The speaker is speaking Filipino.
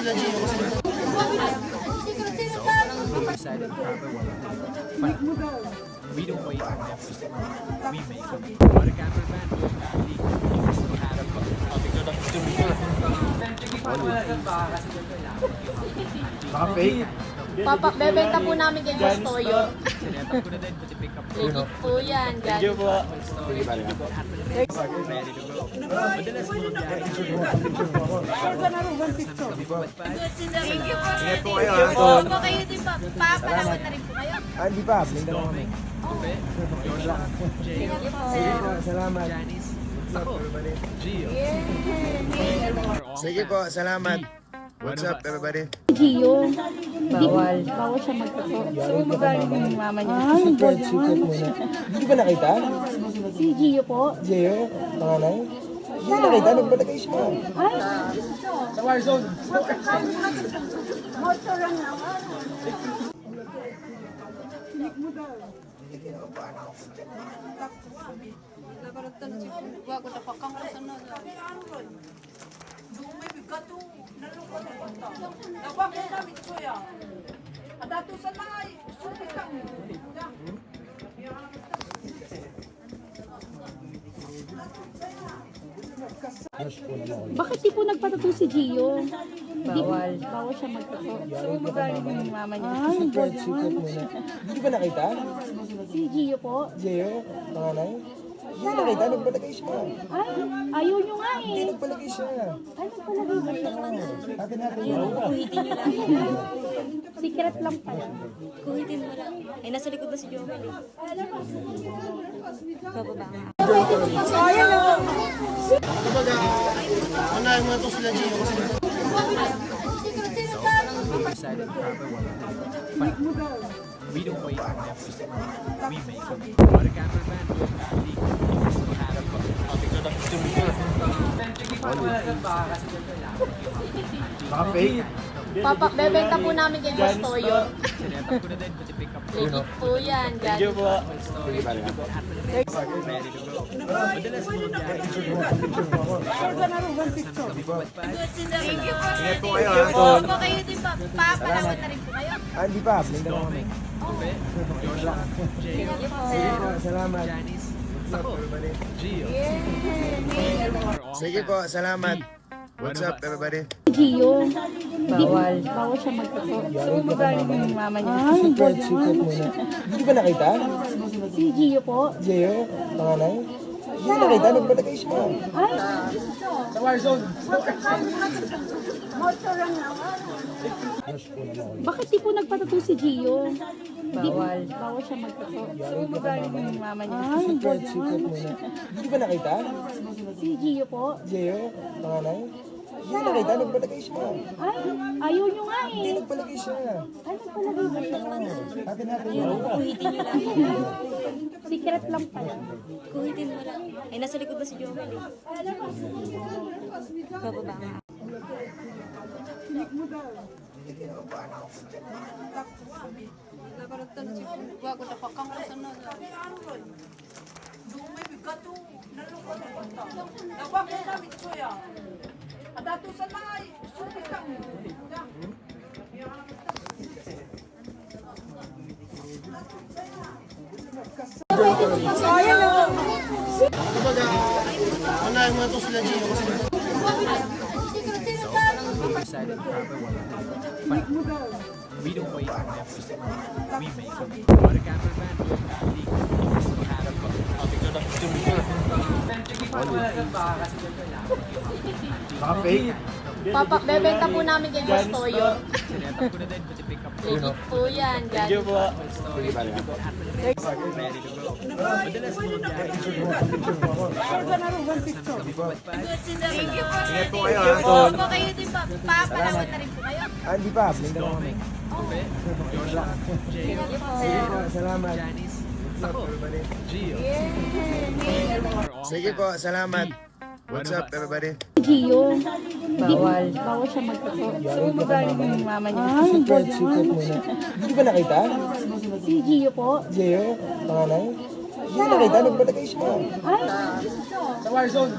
sila Gio kasi. Decided to have a one. But we don't wait on them. We make them. What a cameraman we still have Baka fake. Bebenta po namin kay Boss Toyo. Sinetap ko na din, pati pick up ko. Legit po yan. Thank you po. Ready to go. Madalas mo biyahe. Thank you po. Ingat po kayo, ha? Opo, kayo din pa. Papalawan na rin po kayo. Hindi pa. Blinda na kami. Jay, Salamat. Janice, ako, Gio. Sige po, salamat. What's up, everybody? Gio, bawal siya magkato. So, magaling yung mama niya. Secret muna. Hindi ba nakita? Si Gio po. Gio, panganay? Hindi nakita, nagbalagay siya. Ay, Sa Warzone. bakit di po nagpatato si Gio? Bawal siya magkato. So, magaling yung mama niya. Secret muna. Hindi ba nakita? Si Gio po. Gio, panganay? Hindi nakita, nagbalagay siya. Ay, ayaw nyo nga Hindi eh. nagbalagay siya. Ay, nagpalagay ba siya? Natin Secret lang pala. Kuhitin mo lang. Ay, nasa likod na si Jomel eh. Bababa nga. Unahin mo na ito sila Gio kasi. Decided to have a one. But we don't wait on them. We make them. What a cameraman we still have Baka fake. Bebenta po namin kay Boss Toyo. Sinetap ko na din, pati pick up ko. Legit po yan. Thank you po. Ready to go. Madalas mo biyahe. Thank you po. Ingat po kayo, ha? Opo, kayo din pa. Papalawan na rin po kayo. Hindi pa. Blinda na kami. Jay, Salamat. Janice, ako, Gio. Sige po, salamat. What's up, everybody? Gio, bawal siya magkato. So, magaling yung mama niya. Secret muna. Hindi ba nakita? Si Gio po. Gio, panganay? Hindi nakita, nagbalagay siya. Ay, Sa Warzone. bakit di po nagpatato si Gio? Bawal siya magkato. So, magaling yung mama niya. Secret muna. Hindi ba nakita? Si Gio po. Gio, panganay? Hindi nakita, nagbalagay siya. Ay, ayaw nyo nga Hindi eh. nagbalagay siya. Ay, nagpalagay ba siya? Natin. Kuhitin nyo lang. Secret lang pala. Kuhitin mo lang. Ay, nasa likod na si Jomel eh. Bababa nga. Unahin mo na ito sila Gio kasi. Decided to have a one. But we don't wait on them. We make them. What a cameraman we still have Baka fake. Bebenta po namin kay Boss Toyo. Sinetap ko na din, pati pick up ko. Legit po yan. Thank you po. Ready to go. Madalas mo biyahe. Thank you po. Ingat po kayo, ha? Opo, kayo din pa. Papalawan na rin po kayo. Hindi pa. Blinda na kami. Jay, Salamat. Janice, ako, Gio. Sige po, salamat. What's up, everybody? Gio, bawal siya magkato. So, magaling yung mama niya. Secret muna. Hindi ba nakita? Si Gio po. Gio, panganay? Hindi nakita, nagbalagay siya. Ay, Sa Warzone.